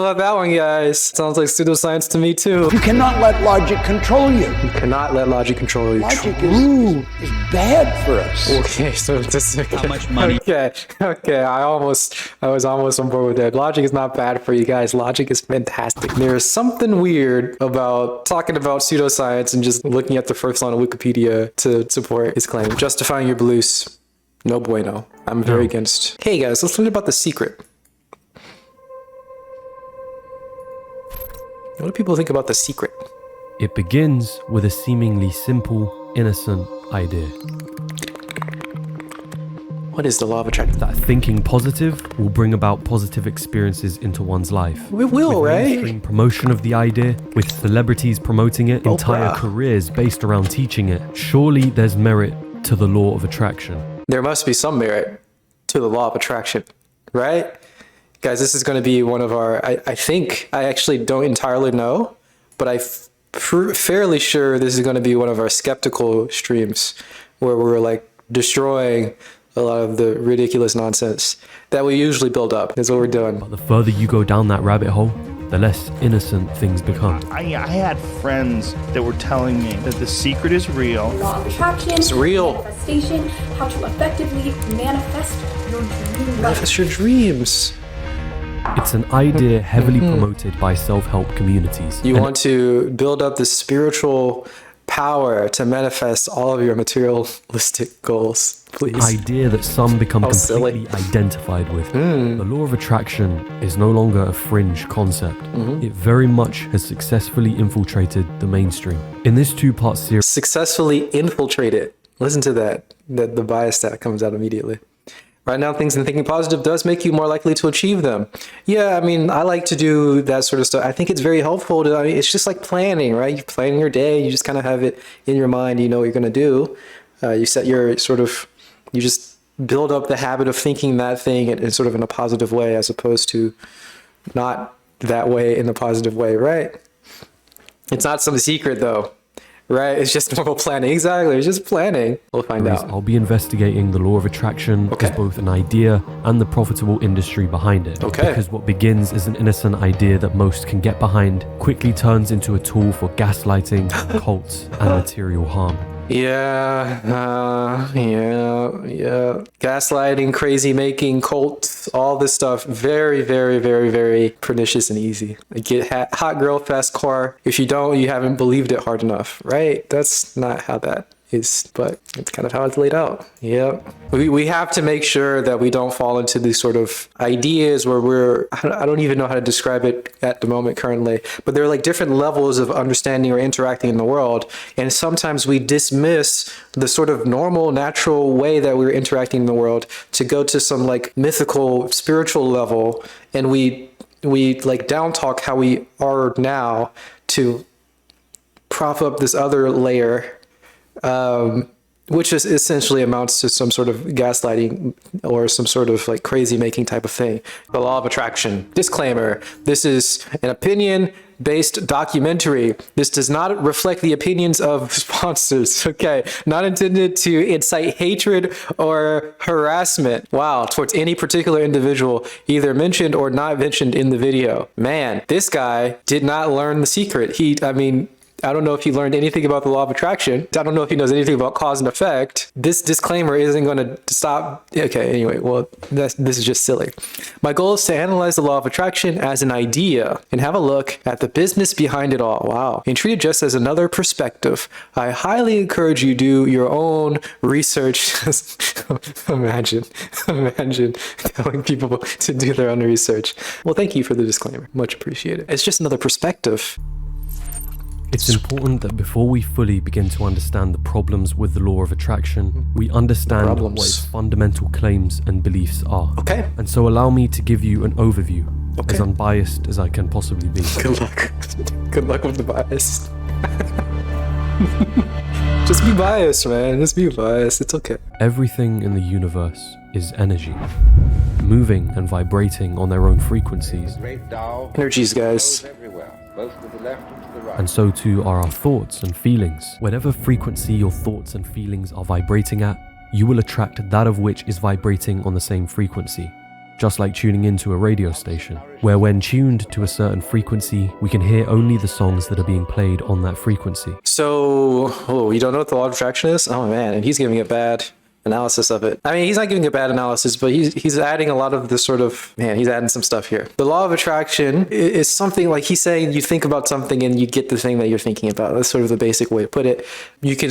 about that one, guys. Sounds like pseudoscience to me, too. You cannot let logic control you. You cannot let logic control you. Logic is bad for us. Okay, so this is... How much money? Okay, I was almost on board with that. Logic is not bad for you guys. Logic is fantastic. There's something weird about talking about pseudoscience and just looking at the first line of Wikipedia to support his claim. Justifying your beliefs, no bueno. I'm very against. Hey guys, let's learn about The Secret. What do people think about The Secret? It begins with a seemingly simple, innocent idea. What is the law of attraction? That thinking positive will bring about positive experiences into one's life. It will, with right? mainstream promotion of the idea, with celebrities promoting it, entire careers based around teaching it, surely there's merit to the law of attraction. There must be some merit to the law of attraction, right? Guys, this is going to be one of our, I think, I actually don't entirely know, but I'm fairly sure this is going to be one of our skeptical streams where we're like destroying a lot of the ridiculous nonsense that we usually build up. That's what we're doing. But the further you go down that rabbit hole, the less innocent things become. I had friends that were telling me that The Secret is real. Law of attraction, It's real. manifestation, how to effectively manifest your dream life. Manifest your dreams. It's an idea heavily promoted by self-help communities. You want to build up the spiritual power to manifest all of your materialistic goals, please. Idea that some become How silly. completely identified with. The law of attraction is no longer a fringe concept. It very much has successfully infiltrated the mainstream. In this two-part series, Successfully infiltrate it. Listen to that, the bias that comes out immediately. Right now, things in thinking positive does make you more likely to achieve them. Yeah, I mean, I like to do that sort of stuff. I think it's very helpful to, I mean, it's just like planning, right? You're planning your day. You just kind of have it in your mind. You know what you're going to do. You set your sort of, you just build up the habit of thinking that thing in sort of in a positive way as opposed to not that way in a positive way, right? It's not some secret though. Right, it's just normal planning. Exactly, it's just planning. We'll find out. I'll be investigating the law of attraction as both an idea and the profitable industry behind it. Because what begins as an innocent idea that most can get behind quickly turns into a tool for gaslighting, cults, and material harm. Yeah. Gaslighting, crazy making, cults, all this stuff. Very, very, very, very pernicious and easy. Get hot girl, fast car. If you don't, you haven't believed it hard enough, right? That's not how that is, but it's kind of how it's laid out. Yeah. We have to make sure that we don't fall into these sort of ideas where I don't even know how to describe it at the moment currently, but there are like different levels of understanding or interacting in the world. And sometimes we dismiss the sort of normal, natural way that we're interacting in the world to go to some like mythical, spiritual level. And we like down talk how we are now to prop up this other layer, which is essentially amounts to some sort of gaslighting or some sort of like crazy making type of thing. The law of attraction. Disclaimer, this is an opinion-based documentary. This does not reflect the opinions of sponsors, okay? Not intended to incite hatred or harassment, towards any particular individual, either mentioned or not mentioned in the video. Man, this guy did not learn the secret. I don't know if he learned anything about the law of attraction. I don't know if he knows anything about cause and effect. This disclaimer isn't going to stop. Okay, anyway, well, this is just silly. My goal is to analyze the law of attraction as an idea and have a look at the business behind it all. Wow. And treat it just as another perspective. I highly encourage you to do your own research. Imagine telling people to do their own research. Well, thank you for the disclaimer. Much appreciated. It's just another perspective. It's important that before we fully begin to understand the problems with the law of attraction, we understand what its fundamental claims and beliefs are. Okay. And so allow me to give you an overview, as unbiased as I can possibly be. Good luck. Good luck with the bias. Just be biased, man. Just be biased. It's okay. Everything in the universe is energy, moving and vibrating on their own frequencies. Energies, guys. Both to the left and to the right. And so too are our thoughts and feelings. Whatever frequency your thoughts and feelings are vibrating at, you will attract that of which is vibrating on the same frequency. just like tuning into a radio station, where when tuned to a certain frequency, we can hear only the songs that are being played on that frequency. So, you don't know what the law of attraction is? Oh man, and he's giving a bad analysis of it. I mean, he's not giving a bad analysis, but he's adding a lot of this sort of, he's adding some stuff here. The law of attraction is something like he's saying you think about something and you get the thing that you're thinking about. That's sort of the basic way to put it. You can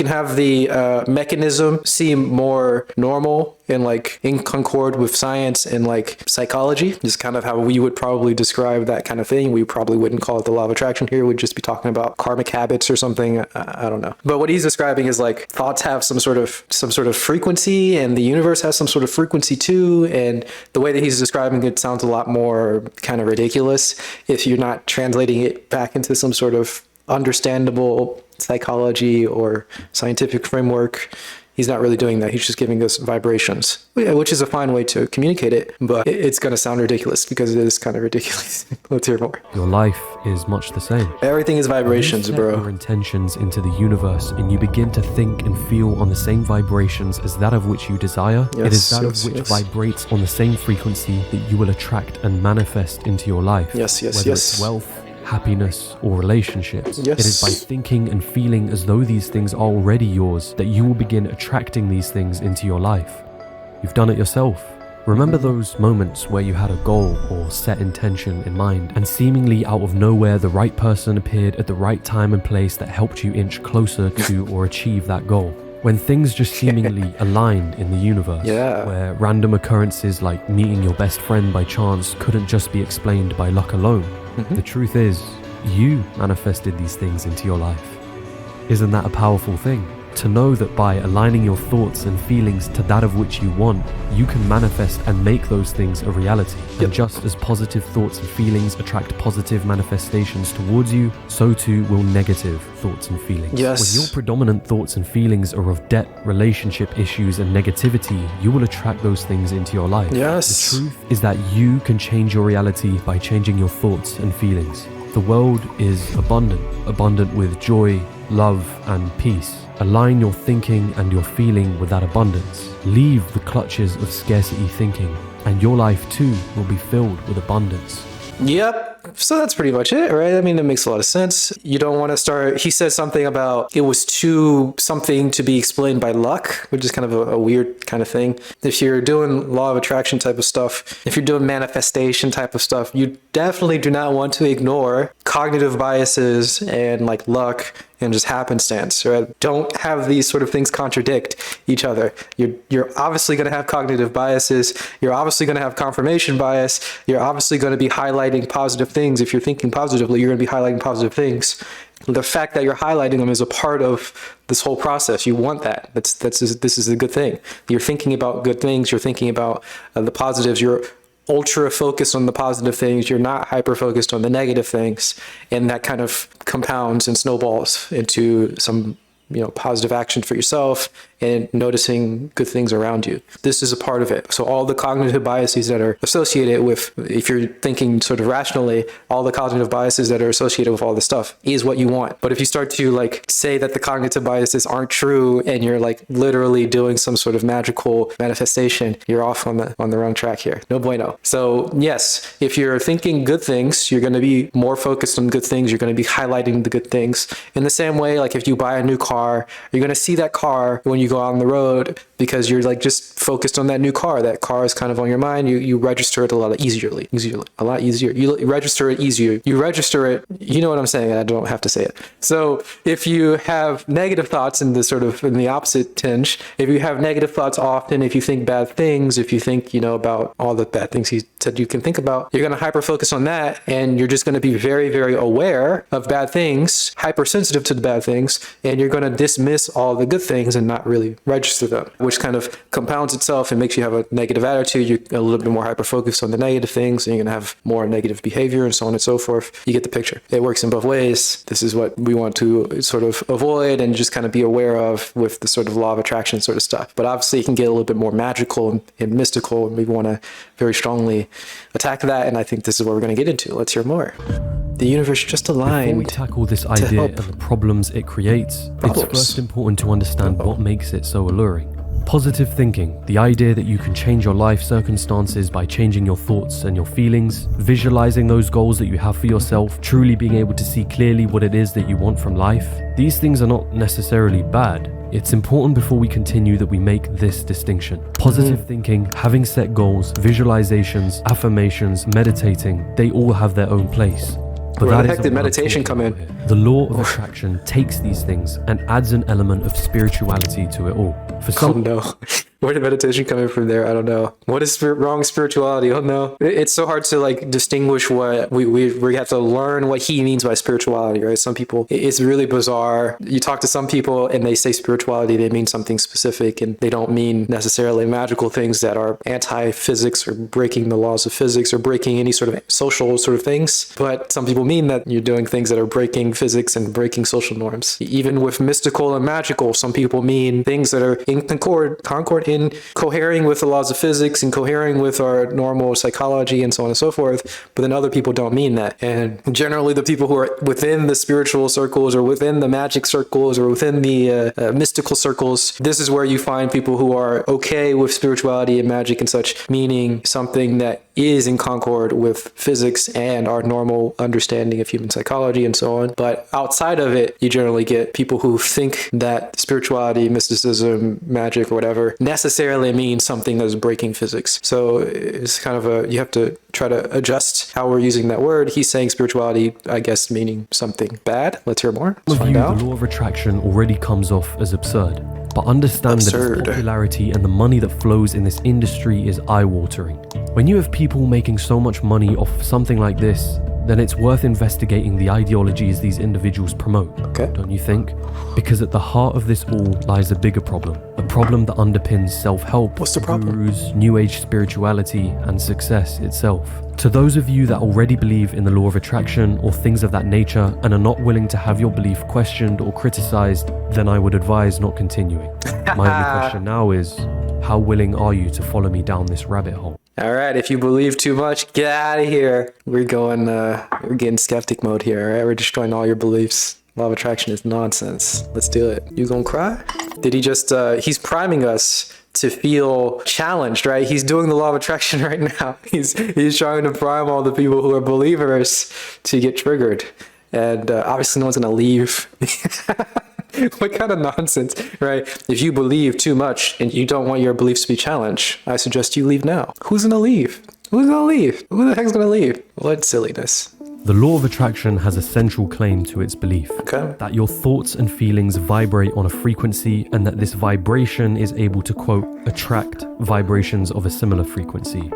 have the mechanism seem more normal and like in concord with science and like psychology, just kind of how we would probably describe that kind of thing. We probably wouldn't call it the law of attraction here. We'd just be talking about karmic habits or something. I don't know. But what he's describing is like thoughts have some sort of frequency, and the universe has some sort of frequency too. And the way that he's describing it sounds a lot more kind of ridiculous if you're not translating it back into some sort of understandable psychology or scientific framework. He's not really doing that. He's just giving us vibrations, which is a fine way to communicate it, but it's going to sound ridiculous because it is kind of ridiculous. Let's hear more. Your life is much the same. Everything is vibrations, you bro. Your intentions into the universe, and you begin to think and feel on the same vibrations as that of which you desire. Yes, it is that of which vibrates on the same frequency that you will attract and manifest into your life. Whether it's wealth, happiness, or relationships. Yes. It is by thinking and feeling as though these things are already yours that you will begin attracting these things into your life. You've done it yourself. Remember those moments where you had a goal or set intention in mind, and seemingly out of nowhere the right person appeared at the right time and place that helped you inch closer to or achieve that goal? When things just seemingly aligned in the universe, where random occurrences like meeting your best friend by chance couldn't just be explained by luck alone. The truth is, you manifested these things into your life. Isn't that a powerful thing? To know that by aligning your thoughts and feelings to that of which you want, you can manifest and make those things a reality. And just as positive thoughts and feelings attract positive manifestations towards you, so too will negative thoughts and feelings. Yes. When your predominant thoughts and feelings are of debt, relationship issues, and negativity, you will attract those things into your life. Yes. The truth is that you can change your reality by changing your thoughts and feelings. The world is abundant with joy, love, and peace. Align your thinking and your feeling with that abundance. Leave the clutches of scarcity thinking, and your life too will be filled with abundance. Yep. So that's pretty much it, right? I mean, it makes a lot of sense. You don't want to start. He said something about it was something to be explained by luck, which is kind of a weird kind of thing. If you're doing law of attraction type of stuff, if you're doing manifestation type of stuff, you definitely do not want to ignore cognitive biases and like luck and just happenstance, right? Don't have these sort of things contradict each other. You're obviously going to have cognitive biases. You're obviously going to have confirmation bias. You're obviously going to be highlighting positive things. If you're thinking positively, you're going to be highlighting positive things. The fact that you're highlighting them is a part of this whole process. You want that. This is a good thing. You're thinking about good things. You're thinking about the positives. You're ultra focused on the positive things. You're not hyper focused on the negative things, and that kind of compounds and snowballs into some positive action for yourself and noticing good things around you. This is a part of it. So all the cognitive biases that are associated with, if you're thinking sort of rationally, all the cognitive biases that are associated with all this stuff is what you want. But if you start to like say that the cognitive biases aren't true and you're like literally doing some sort of magical manifestation, you're off on the wrong track here. No bueno. So yes, if you're thinking good things, you're going to be more focused on good things. You're going to be highlighting the good things. In the same way, like if you buy a new car, you're going to see that car when you go out on the road because you're like just focused on that new car. That car is kind of on your mind. You register it a lot easier. You register it easier. You register it. You know what I'm saying? I don't have to say it. So if you have negative thoughts in the opposite tinge, if you have negative thoughts often, if you think bad things, if you think, about all the bad things he said you can think about, you're going to hyper focus on that. And you're just going to be very, very aware of bad things, hypersensitive to the bad things. And you're going to dismiss all the good things and not really register them, which kind of compounds itself and makes you have a negative attitude. You're a little bit more hyper-focused on the negative things, and you're going to have more negative behavior and so on and so forth. You get the picture. It works in both ways. This is what we want to sort of avoid and just kind of be aware of with the sort of law of attraction sort of stuff. But obviously it can get a little bit more magical and mystical, and we want to very strongly attack that, and I think this is what we're going to get into. Let's hear more. The universe just aligned. Before we tackle this idea and the problems it creates, it's first important to understand what makes it so alluring. Positive thinking, the idea that you can change your life circumstances by changing your thoughts and your feelings, visualizing those goals that you have for yourself, truly being able to see clearly what it is that you want from life. These things are not necessarily bad. It's important before we continue that we make this distinction. Positive thinking, having set goals, visualizations, affirmations, meditating, they all have their own place. But Where that the heck isn't did what I'm meditation talking come about in? here. The law of attraction takes these things and adds an element of spirituality to it all. For Oh some, no. Where did meditation come in from there? I don't know. What is wrong spirituality? Oh no. It's so hard to like distinguish what we have to learn what he means by spirituality, right? Some people, it's really bizarre. You talk to some people and they say spirituality, they mean something specific and they don't mean necessarily magical things that are anti-physics or breaking the laws of physics or breaking any sort of social sort of things. But some people mean that you're doing things that are breaking physics and breaking social norms. Even with mystical and magical, some people mean things that are in concord in cohering with the laws of physics and cohering with our normal psychology and so on and so forth. But then other people don't mean that. And generally the people who are within the spiritual circles or within the magic circles or within the mystical circles, this is where you find people who are okay with spirituality and magic and such, meaning something that is in concord with physics and our normal understanding of human psychology and so on. But outside of it, you generally get people who think that spirituality, mysticism, magic, or whatever necessarily means something that is breaking physics. So it's kind of you have to try to adjust how we're using that word. He's saying spirituality, I guess, meaning something bad. Let's hear more. Let's find out. The law of attraction already comes off as absurd. But understand that its popularity and the money that flows in this industry is eye-watering. When you have people making so much money off something like this, then it's worth investigating the ideologies these individuals promote, don't you think? Because at the heart of this all lies a bigger problem, a problem that underpins self-help, gurus, new age spirituality, and success itself. To those of you that already believe in the law of attraction or things of that nature and are not willing to have your belief questioned or criticized, then I would advise not continuing. My only question now is, how willing are you to follow me down this rabbit hole? All right, if you believe too much, get out of here. We're getting skeptic mode here, all right? We're destroying all your beliefs. Law of attraction is nonsense. Let's do it. You gonna cry? Did he just, he's priming us to feel challenged, right? He's doing the law of attraction right now. He's trying to prime all the people who are believers to get triggered. And obviously no one's gonna leave. What kind of nonsense, right? If you believe too much and you don't want your beliefs to be challenged, I suggest you leave now. Who's gonna leave? Who's gonna leave? Who the heck's gonna leave? What silliness. The law of attraction has a central claim to its belief, that your thoughts and feelings vibrate on a frequency and that this vibration is able to, quote, attract vibrations of a similar frequency.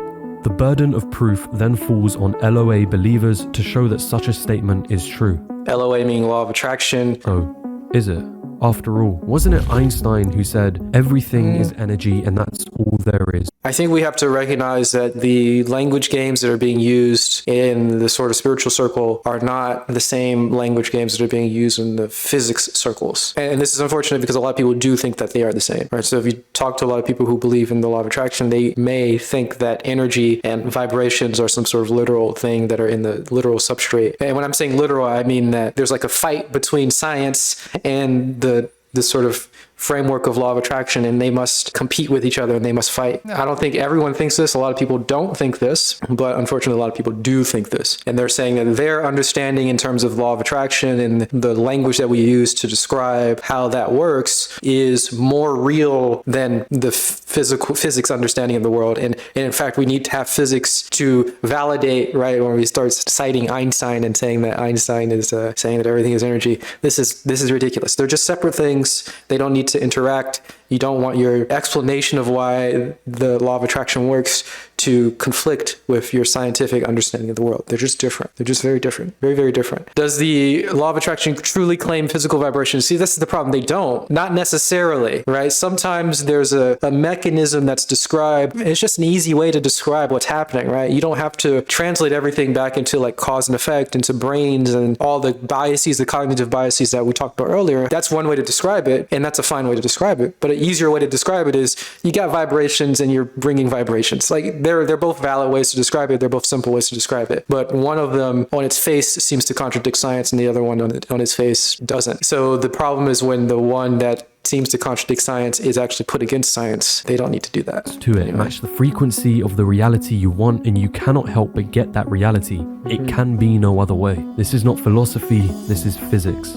The burden of proof then falls on LOA believers to show that such a statement is true. LOA meaning law of attraction. Oh, is it? After all, wasn't it Einstein who said, everything is energy and that's all there is? I think we have to recognize that the language games that are being used in the sort of spiritual circle are not the same language games that are being used in the physics circles. And this is unfortunate because a lot of people do think that they are the same, right? So if you talk to a lot of people who believe in the law of attraction, they may think that energy and vibrations are some sort of literal thing that are in the literal substrate. And when I'm saying literal, I mean that there's like a fight between science and the sort of framework of law of attraction, and they must compete with each other and they must fight. I don't think everyone thinks this. A lot of people don't think this, but unfortunately a lot of people do think this. And they're saying that their understanding in terms of law of attraction and the language that we use to describe how that works is more real than the physics understanding of the world. And in fact, we need to have physics to validate, right? When we start citing Einstein and saying that Einstein is saying that everything is energy, this is ridiculous. They're just separate things. They don't need to interact. You don't want your explanation of why the law of attraction works to conflict with your scientific understanding of the world. They're just different. They're just very different. Very, very different. Does the law of attraction truly claim physical vibration? See, this is the problem. They don't. Not necessarily, right? Sometimes there's a mechanism that's described. It's just an easy way to describe what's happening, right? You don't have to translate everything back into like cause and effect, into brains and all the biases, the cognitive biases that we talked about earlier. That's one way to describe it, and that's a fine way to describe it. But an easier way to describe it is you got vibrations and you're bringing vibrations. Like they're both valid ways to describe it. They're both simple ways to describe it. But one of them on its face seems to contradict science and the other one on its face doesn't. So the problem is when the one that seems to contradict science is actually put against science, they don't need to do that. To it, match the frequency of the reality you want, and you cannot help but get that reality. It can be no other way. This is not philosophy, this is physics.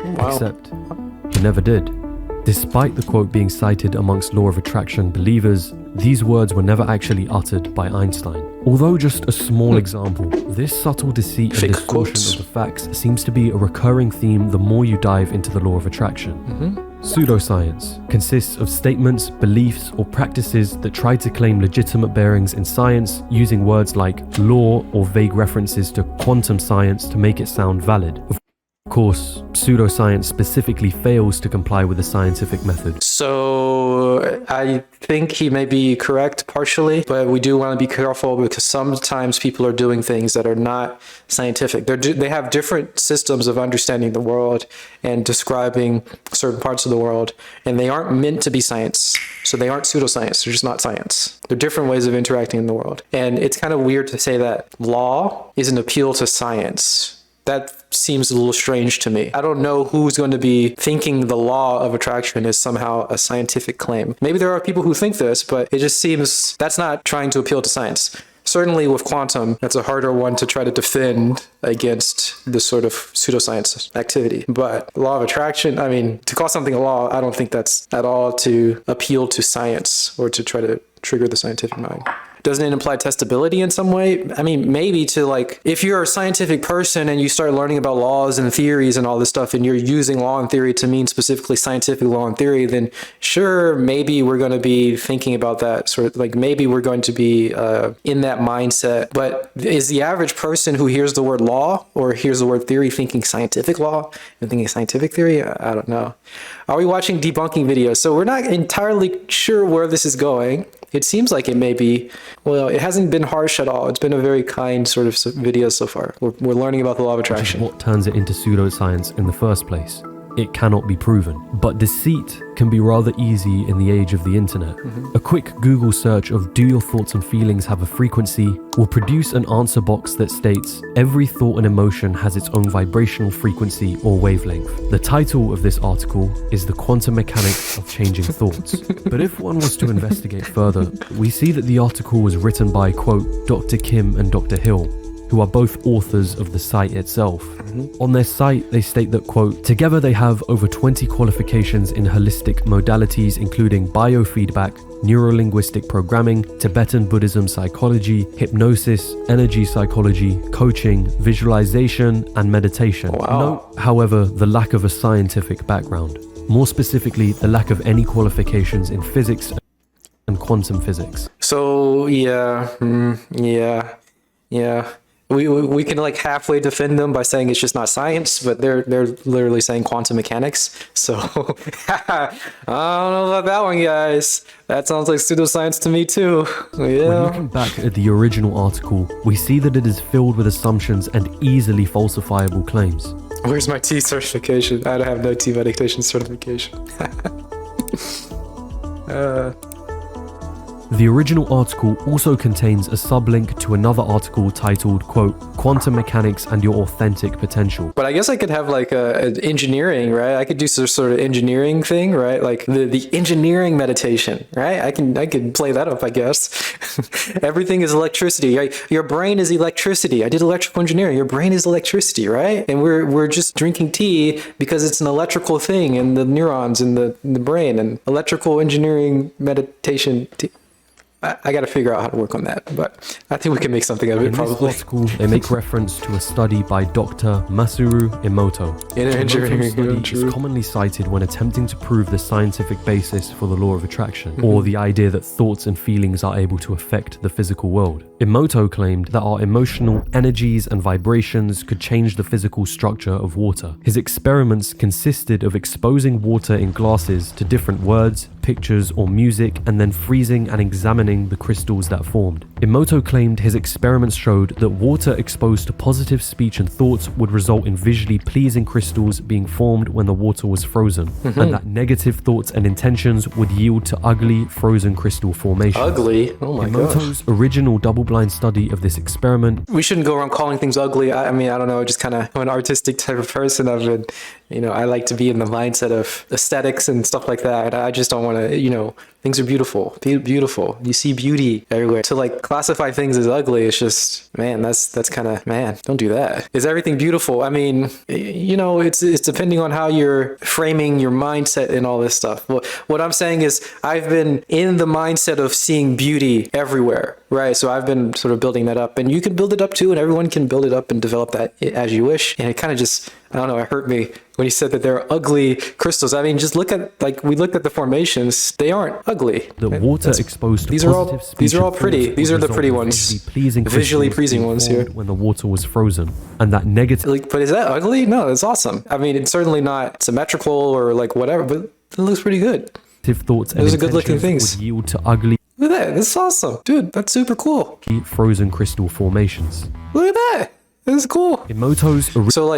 Wow. Except he never did. Despite the quote being cited amongst law of attraction believers, these words were never actually uttered by Einstein. Although just a small example, this subtle deceit and distortion of the facts seems to be a recurring theme the more you dive into the law of attraction. Pseudoscience consists of statements, beliefs, or practices that try to claim legitimate bearings in science using words like law or vague references to quantum science to make it sound valid. Of course, pseudoscience specifically fails to comply with the scientific method. So I think he may be correct partially, but we do want to be careful because sometimes people are doing things that are not scientific. They have different systems of understanding the world and describing certain parts of the world, and they aren't meant to be science. So they aren't pseudoscience, they're just not science. They're different ways of interacting in the world. And it's kind of weird to say that law is an appeal to science. That seems a little strange to me. I don't know who's going to be thinking the law of attraction is somehow a scientific claim. Maybe there are people who think this, but it just seems that's not trying to appeal to science. Certainly with quantum, that's a harder one to try to defend against this sort of pseudoscience activity. But the law of attraction, I mean, to call something a law, I don't think that's at all to appeal to science or to try to trigger the scientific mind. Doesn't it imply testability in some way? I mean, maybe to like, if you're a scientific person and you start learning about laws and theories and all this stuff, and you're using law and theory to mean specifically scientific law and theory, then sure, maybe we're going to be thinking about that sort of like, maybe we're going to be in that mindset. But is the average person who hears the word law or hears the word theory thinking scientific law and thinking scientific theory? I don't know. Are we watching debunking videos? So we're not entirely sure where this is going. It seems like it may be, well, it hasn't been harsh at all. It's been a very kind sort of video so far. We're learning about the law of attraction. What turns it into pseudoscience in the first place? It cannot be proven. But deceit can be rather easy in the age of the internet. A quick Google search of "do your thoughts and feelings have a frequency" will produce an answer box that states every thought and emotion has its own vibrational frequency or wavelength. The title of this article is "The Quantum Mechanics of Changing Thoughts." But if one was to investigate further, we see that the article was written by, quote, Dr. Kim and Dr. Hill, who are both authors of the site itself. On their site, they state that, quote, together they have over 20 qualifications in holistic modalities including biofeedback, neuro-linguistic programming, Tibetan Buddhism psychology, hypnosis, energy psychology, coaching, visualization, and meditation. Wow. Note, however, the lack of a scientific background. More specifically, the lack of any qualifications in physics and quantum physics. So, yeah. We can like halfway defend them by saying it's just not science, but they're literally saying quantum mechanics. So I don't know about that one, guys. That sounds like pseudoscience to me too. Yeah. When looking back at the original article, we see that it is filled with assumptions and easily falsifiable claims. Where's my tea certification? I don't have no tea meditation certification. The original article also contains a sublink to another article titled, quote, Quantum Mechanics and Your Authentic Potential. But I guess I could have like an engineering, right? I could do some sort of engineering thing, right? Like the engineering meditation, right? I could play that up, I guess. Everything is electricity, right? Your brain is electricity. I did electrical engineering. Your brain is electricity, right? And we're just drinking tea because it's an electrical thing in the neurons in the brain, and electrical engineering meditation. I got to figure out how to work on that, but I think we can make something out of it. Probably. In this article, they make reference to a study by Dr. Masaru Emoto. Emoto's study is commonly cited when attempting to prove the scientific basis for the law of attraction, or the idea that thoughts and feelings are able to affect the physical world. Emoto claimed that our emotional energies and vibrations could change the physical structure of water. His experiments consisted of exposing water in glasses to different words, pictures or music and then freezing and examining the crystals that formed. Emoto claimed his experiments showed that water exposed to positive speech and thoughts would result in visually pleasing crystals being formed when the water was frozen, and that negative thoughts and intentions would yield to ugly frozen crystal formations. Ugly? Oh my gosh. Emoto's original double-blind study of this experiment. We shouldn't go around calling things ugly. I mean, I don't know, just kind of, I'm an artistic type of person. I've been, I like to be in the mindset of aesthetics and stuff like that. I just don't want to, things are beautiful, beautiful. You see beauty everywhere. To like classify things as ugly, it's just, man, that's kind of, man, don't do that. Is everything beautiful? I mean, it's depending on how you're framing your mindset and all this stuff. What I'm saying is I've been in the mindset of seeing beauty everywhere, right? So I've been sort of building that up, and you can build it up too, and everyone can build it up and develop that as you wish. And it kind of just, I don't know, it hurt me when he said that they're ugly crystals. I mean, just look at, we looked at the formations. They aren't ugly. The water exposed to these are all pretty. These are the pretty ones. Visually pleasing ones here. When the water was frozen. And that negative... But is that ugly? No, it's awesome. I mean, it's certainly not symmetrical or whatever, but it looks pretty good. Thoughts and those are good looking things. Would yield to ugly... Look at that. This is awesome. Dude, that's super cool. Frozen crystal formations. Look at that. This is cool. Emoto's... So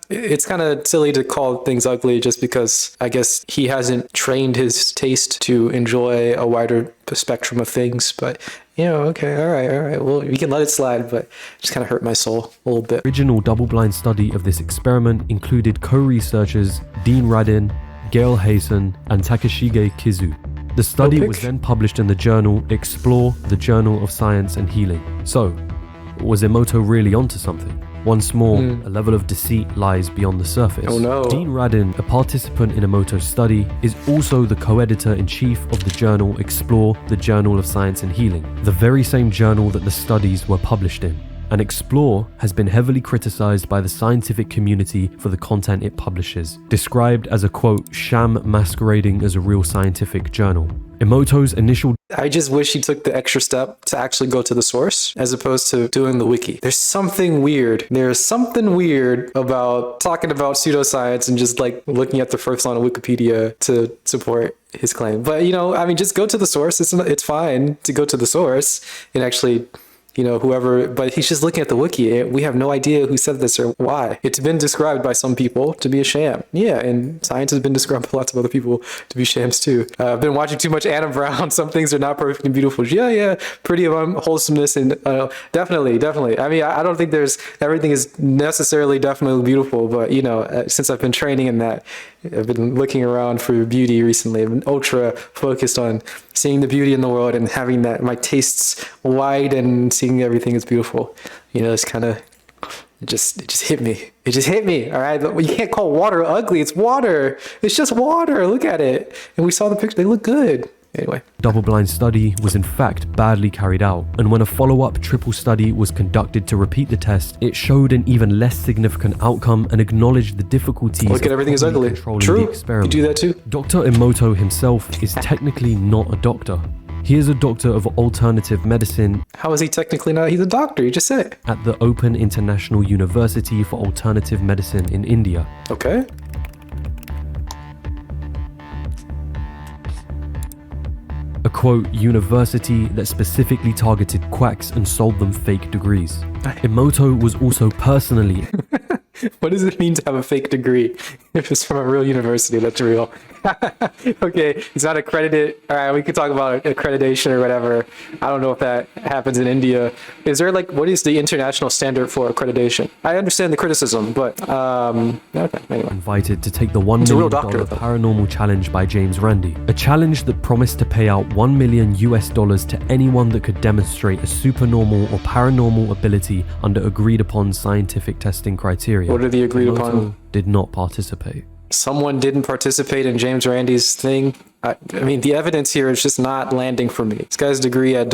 it's kind of silly to call things ugly just because I guess he hasn't trained his taste to enjoy a wider spectrum of things. But, okay, all right. Well, we can let it slide, but it just kind of hurt my soul a little bit. Original double-blind study of this experiment included co-researchers Dean Radin, Gail Hayson, and Takashige Kizu. The study was then published in the journal Explore, the Journal of Science and Healing. So, was Emoto really onto something? Once more, a level of deceit lies beyond the surface. Oh no. Dean Radin, a participant in Emoto's study, is also the co-editor-in-chief of the journal Explore, the Journal of Science and Healing, the very same journal that the studies were published in. And Explore has been heavily criticized by the scientific community for the content it publishes, described as a, quote, sham masquerading as a real scientific journal. Emoto's initial... I just wish he took the extra step to actually go to the source as opposed to doing the wiki. There's something weird. There's something weird about talking about pseudoscience and just looking at the first line of Wikipedia to support his claim. But, just go to the source. It's fine to go to the source and actually... whoever, but he's just looking at the wiki. We have no idea who said this or why. It's been described by some people to be a sham. Yeah, and science has been described by lots of other people to be shams too. I've been watching too much Anna Brown. Some things are not perfect and beautiful. Yeah, pretty of unwholesomeness and definitely. I mean, I don't think everything is necessarily definitely beautiful, but since I've been training in that, I've been looking around for beauty recently. I've been ultra focused on seeing the beauty in the world and having my tastes wide and seeing everything is beautiful. It's kind of, it just hit me. It just hit me. All right. You can't call water ugly. It's water. It's just water. Look at it. And we saw the picture. They look good. Anyway. Double-blind study was in fact badly carried out, and when a follow-up triple study was conducted to repeat the test, it showed an even less significant outcome and acknowledged the difficulties. Look at everything is ugly. True. You do that too. Dr. Emoto himself is technically not a doctor. He is a doctor of alternative medicine. How is he technically not? He's a doctor. You just said it. At the Open International University for Alternative Medicine in India. Okay. A, quote, university that specifically targeted quacks and sold them fake degrees. Emoto was also personally... What does it mean to have a fake degree? If it's from a real university, that's real. Okay, it's not accredited. All right, we could talk about accreditation or whatever. I don't know if that happens in India. Is there what is the international standard for accreditation? I understand the criticism, but okay, anyway. Invited to take the $1 million paranormal challenge by James Randi, a challenge that promised to pay out $1 million to anyone that could demonstrate a supernormal or paranormal ability under agreed upon scientific testing criteria. What are the agreed upon? Did not participate. Someone didn't participate in James Randi's thing. I mean, the evidence here is just not landing for me. This guy's degree at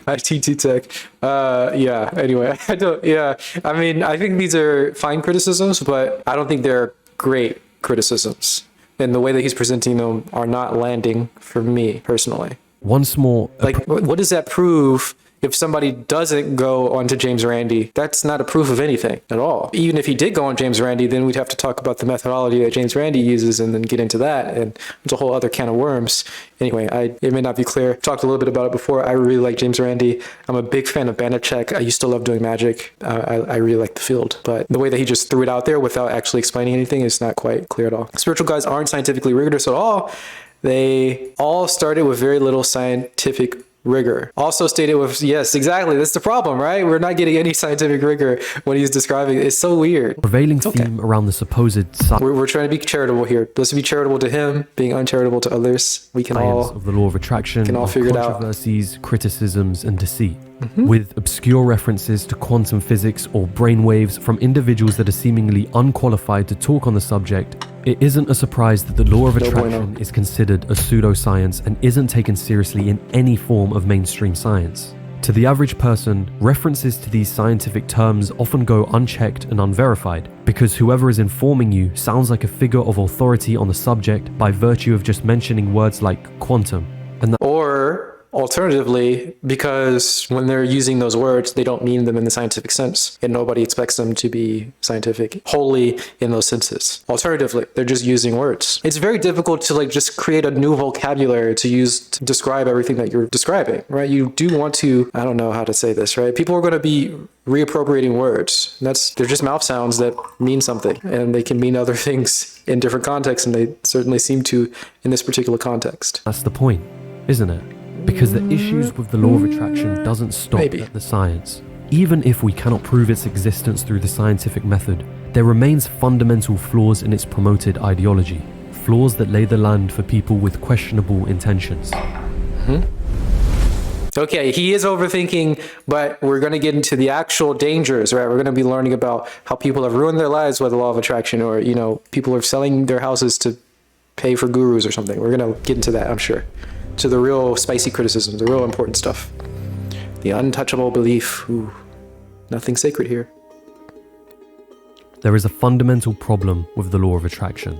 ITT Tech. Yeah. Anyway, I mean, I think these are fine criticisms, but I don't think they're great criticisms. And the way that he's presenting them are not landing for me personally. Once more, what does that prove? if somebody doesn't go onto James Randi, that's not a proof of anything at all. Even if he did go on James Randi, then we'd have to talk about the methodology that James Randi uses and then get into that. And it's a whole other can of worms. Anyway, it may not be clear. I've talked a little bit about it before. I really like James Randi. I'm a big fan of Banachek. I used to love doing magic. I really like the field. But the way that he just threw it out there without actually explaining anything is not quite clear at all. Spiritual guides aren't scientifically rigorous at all. They all started with very little scientific rigor. Also stated with, yes, exactly. That's the problem, right? We're not getting any scientific rigor when he's describing it. It's so weird. Prevailing theme around the supposed we're trying to be charitable here. Let's be charitable to him, being uncharitable to others. We can all of the law of attraction, can all figure it out. Controversies, criticisms, and deceit. With obscure references to quantum physics or brainwaves from individuals that are seemingly unqualified to talk on the subject, it isn't a surprise that the law of attraction is considered a pseudoscience and isn't taken seriously in any form of mainstream science. To the average person, references to these scientific terms often go unchecked and unverified, because whoever is informing you sounds like a figure of authority on the subject by virtue of just mentioning words like quantum. Or alternatively, because when they're using those words, they don't mean them in the scientific sense, and nobody expects them to be scientific wholly in those senses. Alternatively, they're just using words. It's very difficult to just create a new vocabulary to use to describe everything that you're describing, right? You do want to, I don't know how to say this, right? People are going to be reappropriating words. They're just mouth sounds that mean something, and they can mean other things in different contexts, and they certainly seem to in this particular context. That's the point, isn't it? Because the issues with the law of attraction doesn't stop at the science. Even if we cannot prove its existence through the scientific method, there remains fundamental flaws in its promoted ideology, flaws that lay the land for people with questionable intentions. Okay, he is overthinking, but we're going to get into the actual dangers, right? We're going to be learning about how people have ruined their lives by the law of attraction, or, people are selling their houses to pay for gurus or something. We're going to get into that, I'm sure. To the real spicy criticism, the real important stuff. The untouchable belief. Ooh, nothing sacred here. There is a fundamental problem with the law of attraction.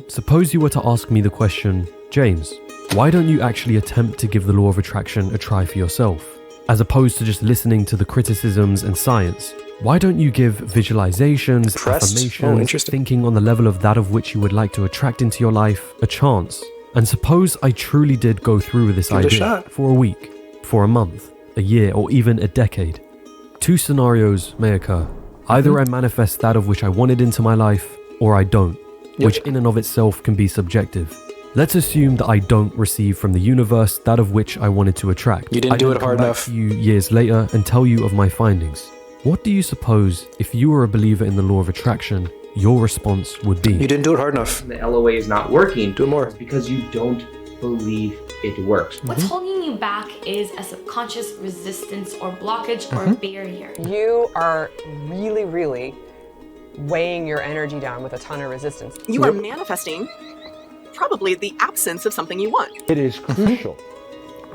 Suppose you were to ask me the question, James, why don't you actually attempt to give the law of attraction a try for yourself? As opposed to just listening to the criticisms and science, why don't you give visualizations, affirmations, thinking on the level of that of which you would like to attract into your life a chance? And suppose I truly did go through with this idea for a week, for a month, a year, or even a decade. Two scenarios may occur. Either I manifest that of which I wanted into my life, or I don't, which in and of itself can be subjective. Let's assume that I don't receive from the universe that of which I wanted to attract. You didn't do it hard enough. I come back to you years later and tell you of my findings. What do you suppose, if you were a believer in the law of attraction, your response would be? You didn't do it hard enough. The LOA is not working. Do it more. It's because you don't believe it works. What's holding you back is a subconscious resistance or blockage or barrier. You are really, really weighing your energy down with a ton of resistance. You are manifesting probably the absence of something you want. It is crucial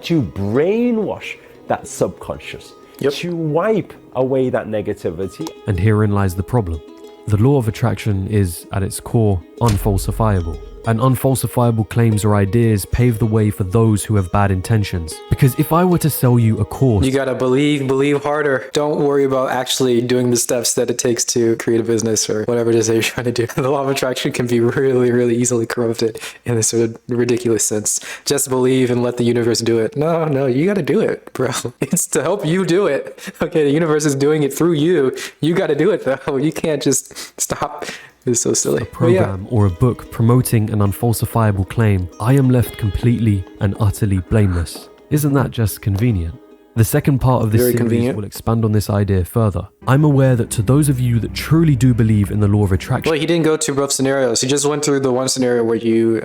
to brainwash that subconscious, to wipe away that negativity. And herein lies the problem. The law of attraction is, at its core, unfalsifiable. And unfalsifiable claims or ideas pave the way for those who have bad intentions. Because if I were to sell you a course... You gotta believe harder. Don't worry about actually doing the steps that it takes to create a business or whatever it is that you're trying to do. The law of attraction can be really, really easily corrupted in this sort of ridiculous sense. Just believe and let the universe do it. No, you gotta do it, bro. It's to help you do it. Okay, the universe is doing it through you. You gotta do it, though. You can't just stop. It's so silly. A program or a book promoting an unfalsifiable claim, I am left completely and utterly blameless. Isn't that just convenient? The second part of this series will expand on this idea further. I'm aware that to those of you that truly do believe in the law of attraction... Well, he didn't go to both scenarios. He just went through the one scenario where you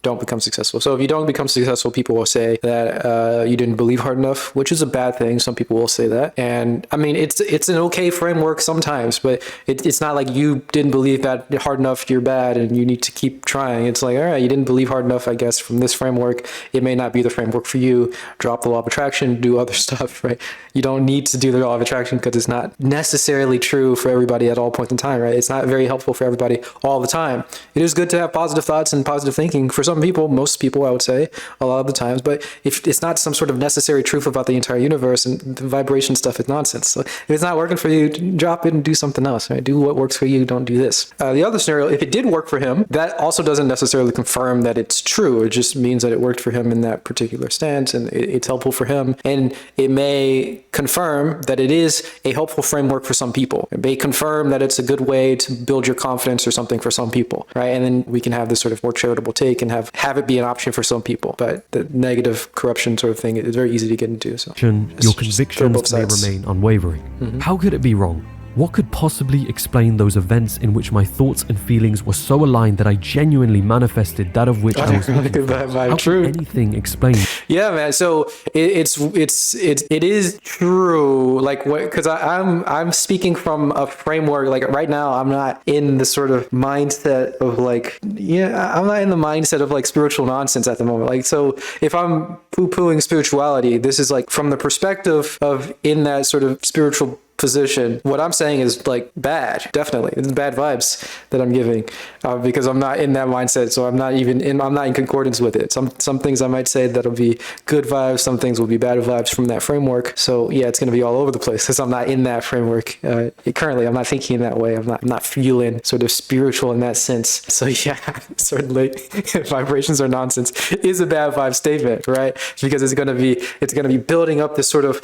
don't become successful. So if you don't become successful, people will say that you didn't believe hard enough, which is a bad thing. Some people will say that. And I mean, it's an okay framework sometimes, but it's not like you didn't believe that hard enough, you're bad, and you need to keep trying. It's like, all right, you didn't believe hard enough, I guess, from this framework. It may not be the framework for you. Drop the law of attraction, do other stuff, right? You don't need to do the law of attraction because it's not necessarily true for everybody at all points in time, right? It's not very helpful for everybody all the time. It is good to have positive thoughts and positive thinking for some people, most people, I would say, a lot of the times. But if it's not some sort of necessary truth about the entire universe, and the vibration stuff is nonsense. So if it's not working for you, drop it and do something else, right? Do what works for you. Don't do this. The other scenario, if it did work for him, that also doesn't necessarily confirm that it's true. It just means that it worked for him in that particular stance, and it's helpful for him. And it may confirm that it is a helpful framework for some people. It may confirm that it's a good way to build your confidence or something for some people, right? And then we can have this sort of more charitable take and have it be an option for some people. But the negative corruption sort of thing is very easy to get into. So your convictions may remain unwavering. How could it be wrong? What could possibly explain those events in which my thoughts and feelings were so aligned that I genuinely manifested that of which I was looking for? How could anything explain? Yeah, man. So it is true. Like what? Because I'm speaking from a framework. Like right now, I'm not in the sort of mindset of like, I'm not in the mindset of like spiritual nonsense at the moment. Like, so if I'm poo-pooing spirituality, this is like from the perspective of in that sort of spiritual position. What I'm saying is like bad, definitely. It's bad vibes that I'm giving because I'm not in that mindset. So I'm not in concordance with it. Some things I might say that'll be good vibes. Some things will be bad vibes from that framework. So yeah, it's going to be all over the place because I'm not in that framework. Currently, I'm not thinking in that way. I'm not feeling sort of spiritual in that sense. So yeah, certainly vibrations are nonsense is a bad vibe statement, right? Because it's going to be building up this sort of,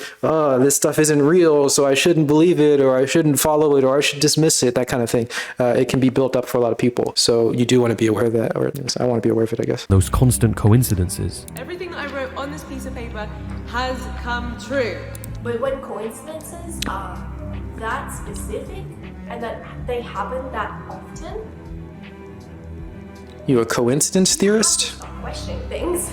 this stuff isn't real, so I shouldn't believe it, or I shouldn't follow it, or I should dismiss it, that kind of thing. It can be built up for a lot of people. So you do want to be aware of that, or at least I want to be aware of it, I guess. Those constant coincidences. Everything that I wrote on this piece of paper has come true. But when coincidences are that specific and that they happen that often, you a coincidence theorist? Question things.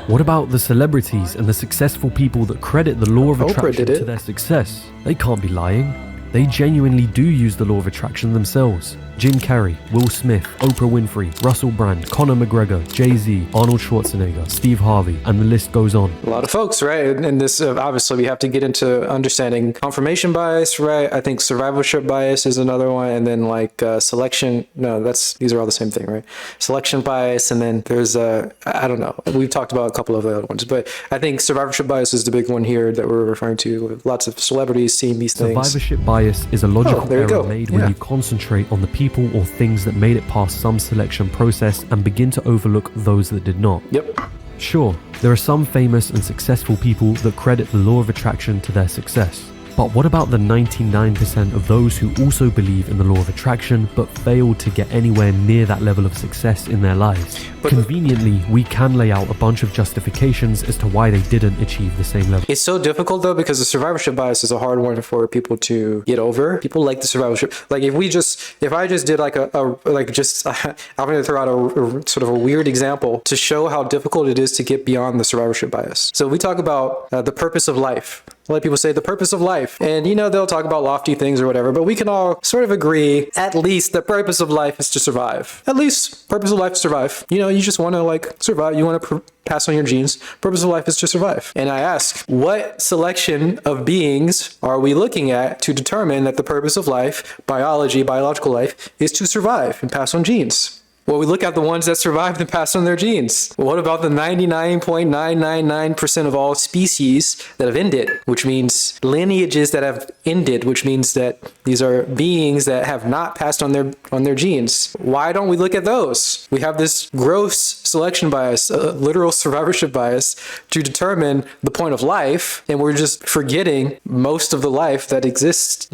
What about the celebrities and the successful people that credit the law of attraction to their success? They can't be lying. They genuinely do use the law of attraction themselves. Jim Carrey, Will Smith, Oprah Winfrey, Russell Brand, Conor McGregor, Jay-Z, Arnold Schwarzenegger, Steve Harvey, and the list goes on. A lot of folks, right? And this, obviously, we have to get into understanding confirmation bias, right? I think survivorship bias is another one. And then like selection, these are all the same thing, right? Selection bias. And then there's, I don't know. We've talked about a couple of the other ones, but I think survivorship bias is the big one here that we're referring to. With lots of celebrities seeing these things. Survivorship bias is a logical error made when you concentrate on the people or things that made it past some selection process and begin to overlook those that did not. Yep. Sure, there are some famous and successful people that credit the law of attraction to their success. But what about the 99% of those who also believe in the law of attraction but failed to get anywhere near that level of success in their lives? But conveniently, we can lay out a bunch of justifications as to why they didn't achieve the same level. It's so difficult though, because the survivorship bias is a hard one for people to get over. People like the survivorship. Like if I just did like I'm going to throw out a sort of a weird example to show how difficult it is to get beyond the survivorship bias. So we talk about the purpose of life. A lot of people say the purpose of life, and they'll talk about lofty things or whatever, but we can all sort of agree at least the purpose of life is to survive. At least purpose of life is to survive. You just want to like survive. You want to pass on your genes. Purpose of life is to survive. And I ask, what selection of beings are we looking at to determine that the purpose of life, biological life, is to survive and pass on genes? Well, we look at the ones that survived and passed on their genes. What about the 99.999% of all species that have ended, which means lineages that have ended, which means that these are beings that have not passed on their genes? Why don't we look at those? We have this gross selection bias, literal survivorship bias, to determine the point of life, and we're just forgetting most of the life that exists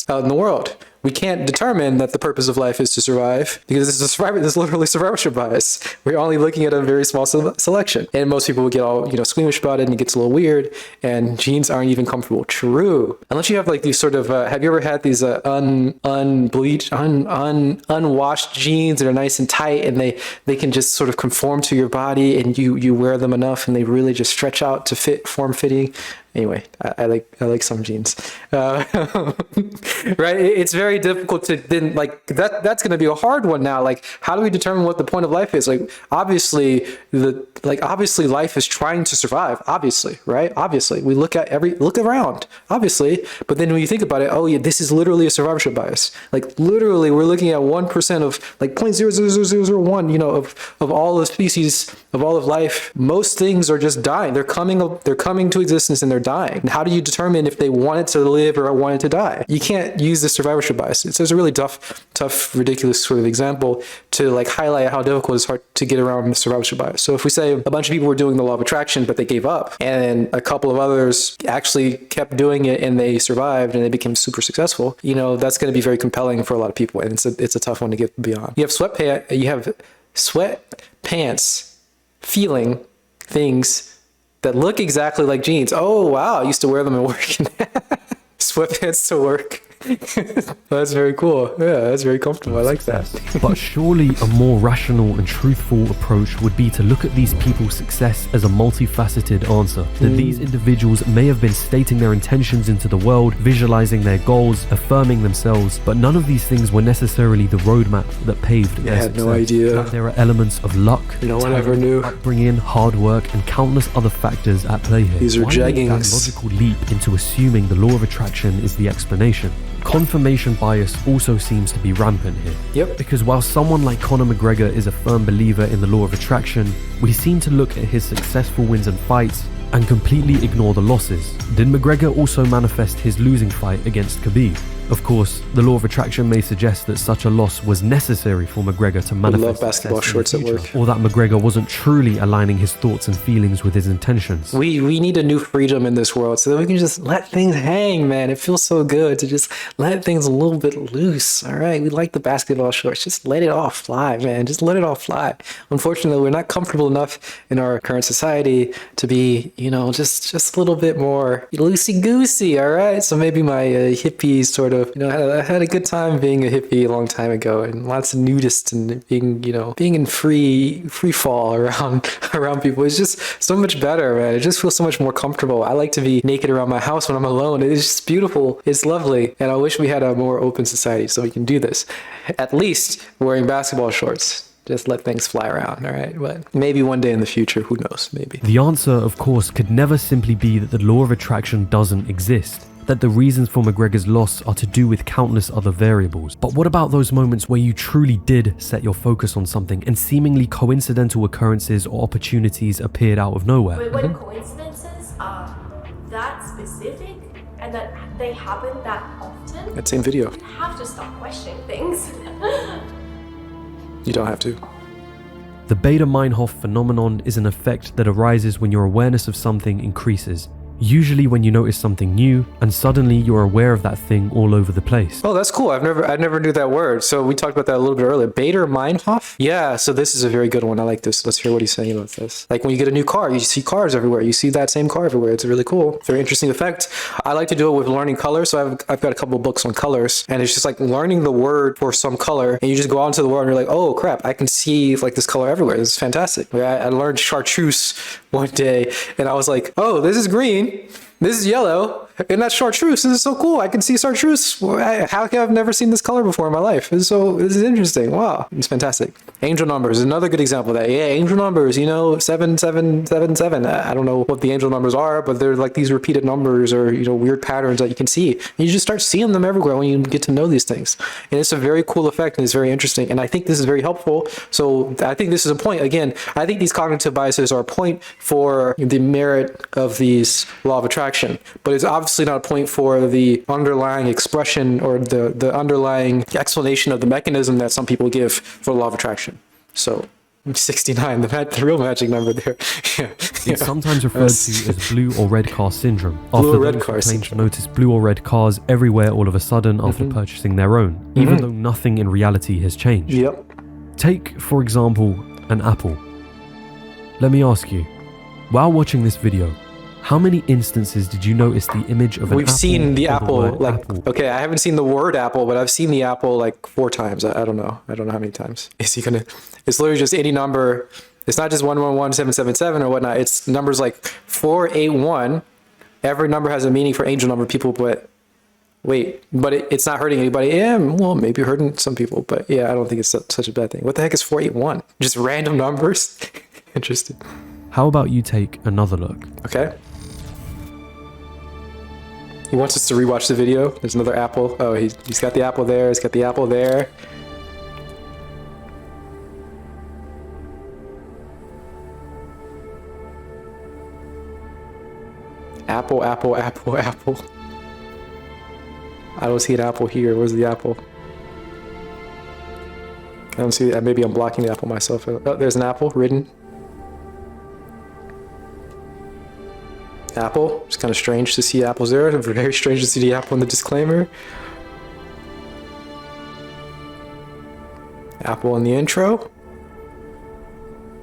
out in the world. We can't determine that the purpose of life is to survive because this is literally survivorship bias. We're only looking at a very small selection. And most people will get all, squeamish about it, and it gets a little weird, and genes aren't even comfortable. True. Unless you have like these sort of, have you ever had these unbleached, unwashed jeans that are nice and tight, and they can just sort of conform to your body, and you wear them enough and they really just stretch out to form fitting? Anyway, I like some genes. Right? It's very difficult to then like that's going to be a hard one now. Like, how do we determine what the point of life is? Like, obviously life is trying to survive. Obviously, right? Obviously, we look around. Obviously, but then when you think about it, oh yeah, this is literally a survivorship bias. Like literally, we're looking at 1% of like 0.00001, you know, of all the species of all of life. Most things are just dying. They're coming to existence and they're dying. And how do you determine if they wanted to live or wanted to die? You can't use the survivorship bias. It's a really tough, ridiculous sort of example to like highlight how difficult it's hard to get around the survivorship bias. So if we say a bunch of people were doing the law of attraction, but they gave up, and a couple of others actually kept doing it and they survived and they became super successful, you know, that's going to be very compelling for a lot of people. And it's a tough one to get beyond. You have sweatpants feeling things that look exactly like jeans. Oh, wow. I used to wear them at work. Sweatpants to work. That's very cool. Yeah, that's very comfortable. I like that. But surely a more rational and truthful approach would be to look at these people's success as a multifaceted answer. That these individuals may have been stating their intentions into the world, visualizing their goals, affirming themselves, but none of these things were necessarily the roadmap that paved their success. I had no idea. That there are elements of luck, no one ever knew, upbringing, hard work, and countless other factors at play here. These are jaggings. That logical leap into assuming the law of attraction is the explanation. Confirmation bias also seems to be rampant here. Yep. Because while someone like Conor McGregor is a firm believer in the law of attraction, we seem to look at his successful wins and fights and completely ignore the losses. Did McGregor also manifest his losing fight against Khabib? Of course, the law of attraction may suggest that such a loss was necessary for McGregor to manifest. I love basketball shorts at work. Or that McGregor wasn't truly aligning his thoughts and feelings with his intentions. We need a new freedom in this world so that we can just let things hang, man. It feels so good to just let things a little bit loose. All right, we like the basketball shorts. Just let it all fly, man. Just let it all fly. Unfortunately, we're not comfortable enough in our current society to be, you know, just a little bit more loosey-goosey, all right? So maybe my hippie sort of, you know, I had a good time being a hippie a long time ago, and lots of nudists and being in free fall around people is just so much better, man. It just feels so much more comfortable. I like to be naked around my house when I'm alone. It's just beautiful. It's lovely. And I wish we had a more open society so we can do this. At least wearing basketball shorts. Just let things fly around, all right? But maybe one day in the future, who knows, maybe. The answer, of course, could never simply be that the law of attraction doesn't exist, that the reasons for McGregor's loss are to do with countless other variables. But what about those moments where you truly did set your focus on something and seemingly coincidental occurrences or opportunities appeared out of nowhere? But when coincidences are that specific and that they happen that often, that same video, you have to stop questioning things. You don't have to. The Baader-Meinhof phenomenon is an effect that arises when your awareness of something increases. Usually when you notice something new and suddenly you're aware of that thing all over the place. Oh, that's cool. I never knew that word. So we talked about that a little bit earlier. Baader-Meinhof? Yeah, so this is a very good one. I like this. Let's hear what he's saying about this. Like when you get a new car, you see cars everywhere. You see that same car everywhere. It's really cool. Very interesting effect. I like to do it with learning colors. So I've got a couple of books on colors, and it's just like learning the word for some color, and you just go out into the world and you're like, oh crap, I can see like this color everywhere. This is fantastic. I learned chartreuse one day, and I was like, oh, this is green. This is yellow, and that's chartreuse. This is so cool. I can see chartreuse. How come I've never seen this color before in my life? This is interesting. Wow, it's fantastic. Angel numbers is another good example of that. Yeah, angel numbers, 7777. I don't know what the angel numbers are, but they're like these repeated numbers or, weird patterns that you can see. And you just start seeing them everywhere when you get to know these things. And it's a very cool effect, and it's very interesting. And I think this is very helpful. So I think this is a point. Again, I think these cognitive biases are a point for the merit of these law of attraction, but it's obviously not a point for the underlying expression or the underlying explanation of the mechanism that some people give for the law of attraction. So 69, the real magic number there. Yeah. It's sometimes referred to as blue or red car syndrome. Blue or red car syndrome. Notice blue or red cars everywhere all of a sudden after purchasing their own, even though nothing in reality has changed. Yep. Take, for example, an apple. Let me ask you, while watching this video, how many instances did you notice the image of an apple? We've seen the apple, apple? Okay, I haven't seen the word apple, but I've seen the apple like 4 times. I don't know. I don't know how many times. It's literally just any number. It's not just 111777 or whatnot. It's numbers like 481 every number has a meaning for angel number people, but wait, but it's not hurting anybody. Yeah, well, maybe hurting some people, but yeah, I don't think it's such a bad thing. What the heck is 481? Just random numbers? Interesting. How about you take another look? Okay. He wants us to rewatch the video. There's another apple. Oh, he's got the apple there. He's got the apple there. Apple, apple, apple, apple. I don't see an apple here. Where's the apple? I don't see that. Maybe I'm blocking the apple myself. Oh, there's an apple written. Apple. It's kind of strange to see apples there. Very strange to see the apple in the disclaimer. Apple in the intro.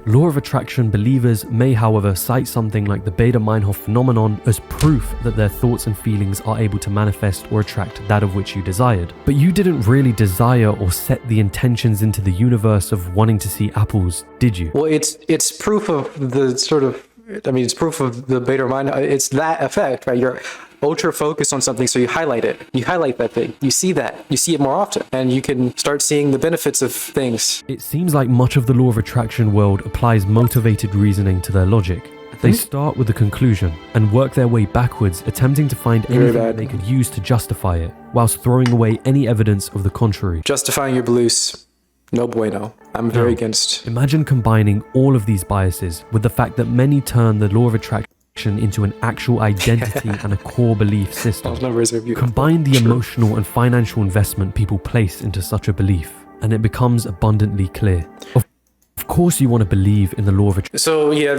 Law of attraction believers may, however, cite something like the Baader-Meinhof phenomenon as proof that their thoughts and feelings are able to manifest or attract that of which you desired. But you didn't really desire or set the intentions into the universe of wanting to see apples, did you? Well, it's proof of the sort of, I mean, it's proof of the Baader-Meinhof. It's that effect, right? You're ultra focused on something, so you highlight it. You highlight that thing. You see that. You see it more often, and you can start seeing the benefits of things. It seems like much of the law of attraction world applies motivated reasoning to their logic. They start with the conclusion and work their way backwards, attempting to find anything that they could use to justify it, whilst throwing away any evidence of the contrary. Justifying your beliefs. No bueno. I'm very against. Imagine combining all of these biases with the fact that many turn the law of attraction into an actual identity and a core belief system. Combine the emotional and financial investment people place into such a belief, and it becomes abundantly clear. Of course you want to believe in the law of attraction. So yeah,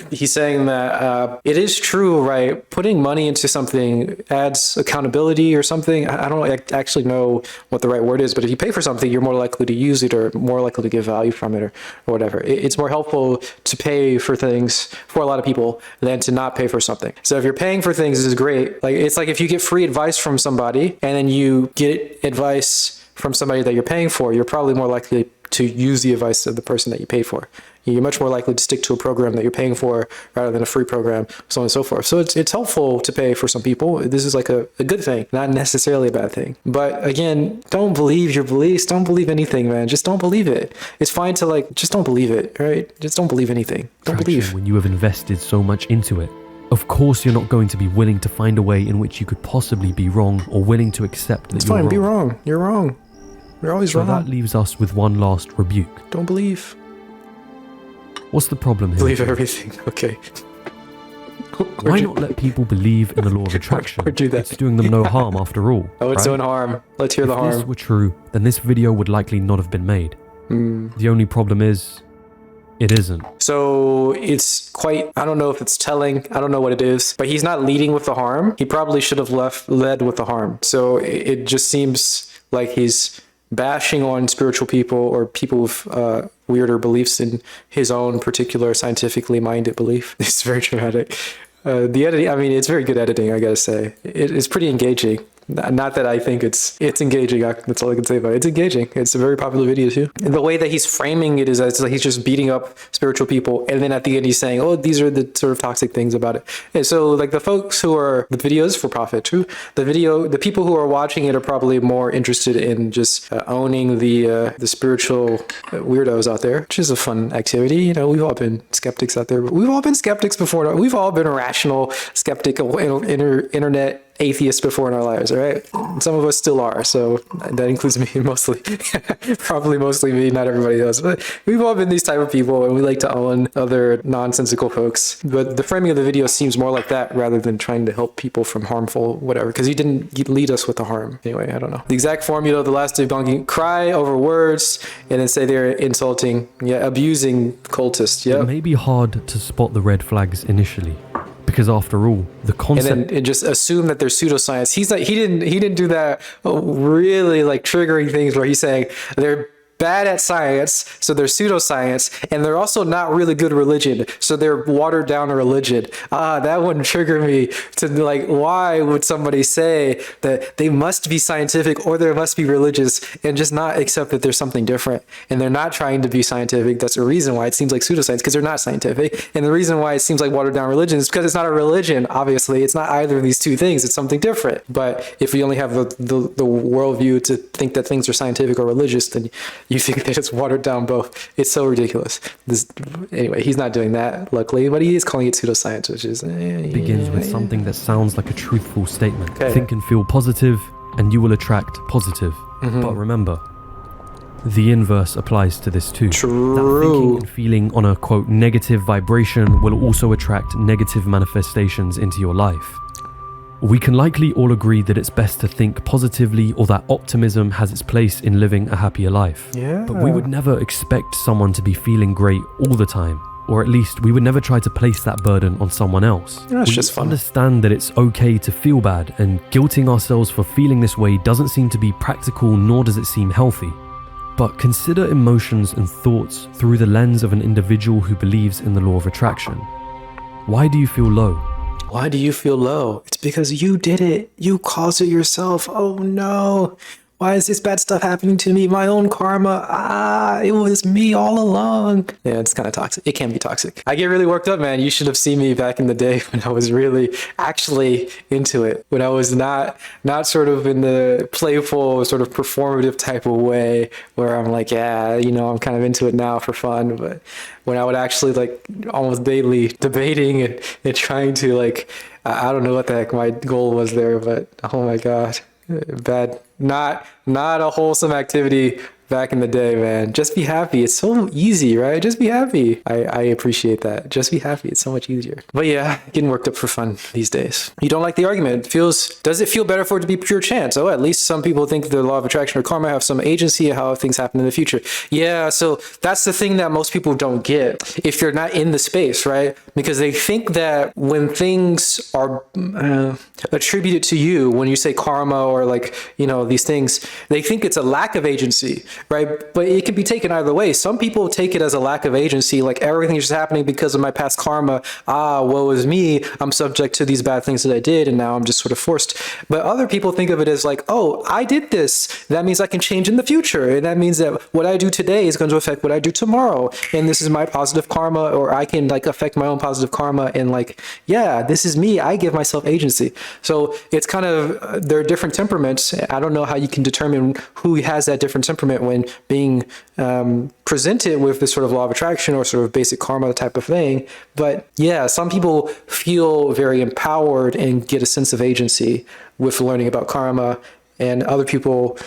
he's saying that it is true, right? Putting money into something adds accountability or something. I don't actually know what the right word is, but if you pay for something, you're more likely to use it or more likely to get value from it or whatever. It's more helpful to pay for things for a lot of people than to not pay for something. So if you're paying for things, this is great. Like, it's like if you get free advice from somebody and then you get advice from somebody that you're paying for, you're probably more likely to use the advice of the person that you pay for. You're much more likely to stick to a program that you're paying for rather than a free program, so on and so forth. So it's helpful to pay for some people. This is like a good thing, not necessarily a bad thing. But again, don't believe your beliefs. Don't believe anything, man. Just don't believe it. It's fine to just don't believe it, right? Just don't believe anything. Don't believe. When you have invested so much into it. Of course, you're not going to be willing to find a way in which you could possibly be wrong or willing to accept that it's fine, be wrong. You're wrong. You're always wrong. So that leaves us with one last rebuke. Don't believe. What's the problem here? Believe everything. Okay. Why not let people believe in the law of attraction? Or do that. It's doing them no harm after all. Oh, it's doing harm. Let's hear the harm. If this were true, then this video would likely not have been made. The only problem is, it isn't. So it's quite, I don't know if it's telling, I don't know what it is, but he's not leading with the harm. He probably should have led with the harm. So it just seems like he's bashing on spiritual people or people with weirder beliefs in his own particular scientifically minded belief. It's very dramatic. The editing, I mean, it's very good editing, I gotta say. It's pretty engaging. Not that I think it's engaging. That's all I can say about it. It's engaging. It's a very popular video too. And the way that he's framing it is it's like he's just beating up spiritual people, and then at the end he's saying, "Oh, these are the sort of toxic things about it." And so, like, the folks who are the videos for profit too. The people who are watching it are probably more interested in just owning the spiritual weirdos out there, which is a fun activity. You know, we've all been skeptics out there. We've all been skeptics before. We've all been a rational skeptic, internet atheists before in our lives, right? Some of us still are, so that includes me mostly. Probably mostly me, not everybody else. But we've all been these type of people, and we like to own other nonsensical folks. But the framing of the video seems more like that rather than trying to help people from harmful whatever, because he didn't lead us with the harm. Anyway, I don't know. The exact formula of the last debunking: cry over words and then say they're insulting, abusing cultists. Yeah. It may be hard to spot the red flags initially, because after all, the concept and just assume that they're pseudoscience. He's like, he didn't do that really like triggering things where he's saying they're bad at science, so they're pseudoscience, and they're also not really good religion, so they're watered down religion. That wouldn't trigger me to like, why would somebody say that they must be scientific or they must be religious and just not accept that there's something different, and they're not trying to be scientific? That's the reason why it seems like pseudoscience, because they're not scientific. And the reason why it seems like watered down religion is because it's not a religion. Obviously, it's not either of these two things. It's something different. But if we only have the worldview to think that things are scientific or religious, then you think that it's watered down both. It's so ridiculous. Anyway, he's not doing that, luckily, but he is calling it pseudoscience, which is... begins with something that sounds like a truthful statement. Think and feel positive, and you will attract positive. But remember, the inverse applies to this too. True. That thinking and feeling on a, quote, negative vibration will also attract negative manifestations into your life. We can likely all agree that it's best to think positively, or that optimism has its place in living a happier life. Yeah. But we would never expect someone to be feeling great all the time. Or at least we would never try to place that burden on someone else. Yeah, it's we just fun. Understand that it's okay to feel bad, and guilting ourselves for feeling this way doesn't seem to be practical, nor does it seem healthy. But consider emotions and thoughts through the lens of an individual who believes in the law of attraction. Why do you feel low? Why do you feel low? It's because you did it. You caused it yourself. Oh no. Why is this bad stuff happening to me? My own karma. It was me all along. Yeah, it's kind of toxic. It can be toxic. I get really worked up, man. You should have seen me back in the day when I was really actually into it. When I was not sort of in the playful, sort of performative type of way where I'm like, yeah, I'm kind of into it now for fun. But when I would actually like almost daily debating and trying to like, I don't know what the heck my goal was there, but oh my God. Bad, not a wholesome activity back in the day, man. Just be happy. It's so easy, right? Just be happy. I appreciate that. Just be happy. It's so much easier. But yeah, getting worked up for fun these days. You don't like the argument. Does it feel better for it to be pure chance? Oh, at least some people think the law of attraction or karma have some agency of how things happen in the future. Yeah, so that's the thing that most people don't get if you're not in the space, right? Because they think that when things are attributed to you, when you say karma or like, these things, they think it's a lack of agency. Right? But it can be taken either way. Some people take it as a lack of agency, like everything is just happening because of my past karma. Woe is me. I'm subject to these bad things that I did, and now I'm just sort of forced. But other people think of it as like, oh, I did this. That means I can change in the future. And that means that what I do today is going to affect what I do tomorrow. And this is my positive karma, or I can like affect my own positive karma. And like, yeah, this is me. I give myself agency. So it's kind of, there are different temperaments. I don't know how you can determine who has that different temperament when being presented with this sort of law of attraction or sort of basic karma type of thing. But yeah, some people feel very empowered and get a sense of agency with learning about karma, and other people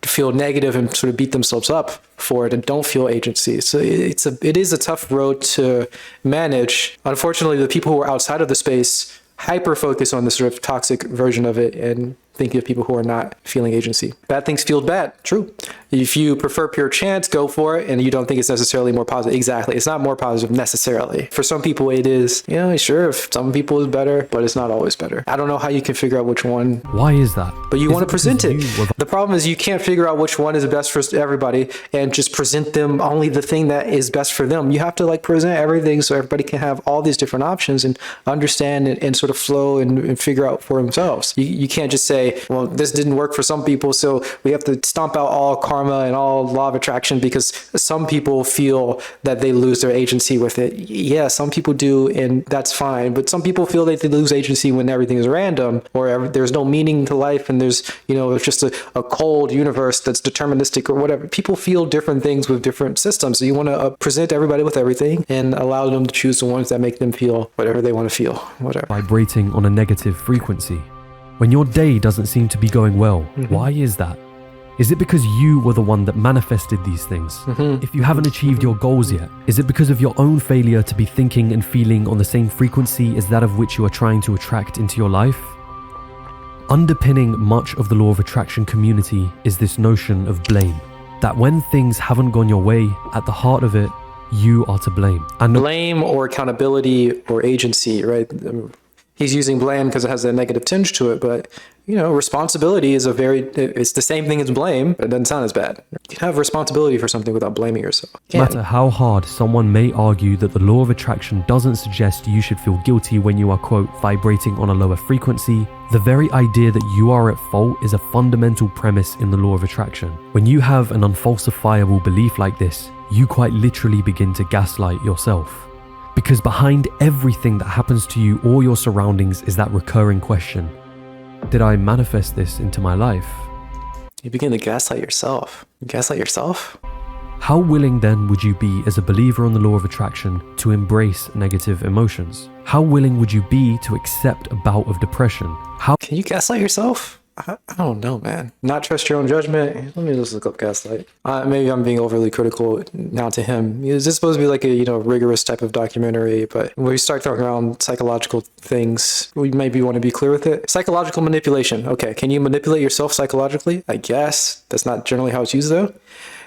feel negative and sort of beat themselves up for it and don't feel agency. So it is a tough road to manage. Unfortunately, the people who are outside of the space hyper focus on the sort of toxic version of it and thinking of people who are not feeling agency. Bad things feel bad. True. If you prefer pure chance, go for it, and you don't think it's necessarily more positive. Exactly. It's not more positive necessarily. For some people it is. Sure, if some people is better, but it's not always better. I don't know how you can figure out which one. Why is that? But you want to present it. The problem is you can't figure out which one is best for everybody and just present them only the thing that is best for them. You have to like present everything so everybody can have all these different options and understand and sort of flow and figure out for themselves. You can't just say, well, this didn't work for some people, so we have to stomp out all karma and all law of attraction because some people feel that they lose their agency with it. Yeah, some people do, and that's fine. But some people feel that they lose agency when everything is random or there's no meaning to life and there's, it's just a cold universe that's deterministic or whatever. People feel different things with different systems. So you want to present everybody with everything and allow them to choose the ones that make them feel whatever they want to feel, whatever. Vibrating on a negative frequency. When your day doesn't seem to be going well, why is that? Is it because you were the one that manifested these things? If you haven't achieved your goals yet, is it because of your own failure to be thinking and feeling on the same frequency as that of which you are trying to attract into your life? Underpinning much of the law of attraction community is this notion of blame. That when things haven't gone your way, at the heart of it, you are to blame. And blame or accountability or agency, right? he's using blame because it has a negative tinge to it, but responsibility is it's the same thing as blame, but it doesn't sound as bad. You can have responsibility for something without blaming yourself. No matter how hard someone may argue that the law of attraction doesn't suggest you should feel guilty when you are, quote, vibrating on a lower frequency, the very idea that you are at fault is a fundamental premise in the law of attraction. When you have an unfalsifiable belief like this, you quite literally begin to gaslight yourself. Because behind everything that happens to you or your surroundings is that recurring question: did I manifest this into my life? You begin to gaslight yourself. Gaslight yourself? How willing then would you be as a believer on the law of attraction to embrace negative emotions? How willing would you be to accept a bout of depression? Can you gaslight yourself? I don't know, man. Not trust your own judgment. Let me just look up gaslight. Maybe I'm being overly critical now to him. Is this supposed to be like a rigorous type of documentary? But when we start throwing around psychological things, we maybe want to be clear with it. Psychological manipulation. Okay, can you manipulate yourself psychologically? I guess that's not generally how it's used though.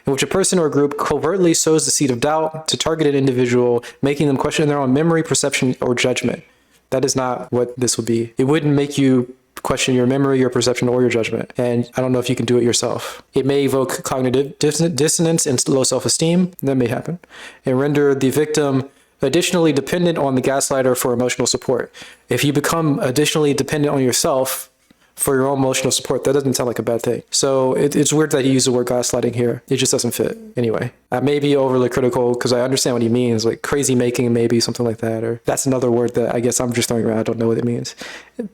In which a person or group covertly sows the seed of doubt to target an individual, making them question their own memory, perception, or judgment. That is not what this would be. It wouldn't make you question your memory, your perception, or your judgment. And I don't know if you can do it yourself. It may evoke cognitive dissonance and low self-esteem. That may happen. And render the victim additionally dependent on the gaslighter for emotional support. If you become additionally dependent on yourself for your own emotional support, that doesn't sound like a bad thing. So it's weird that he used the word gaslighting here. It just doesn't fit. Anyway, I may be overly critical because I understand what he means, like crazy making, maybe something like that, or that's another word that I guess I'm just throwing around. I don't know what it means.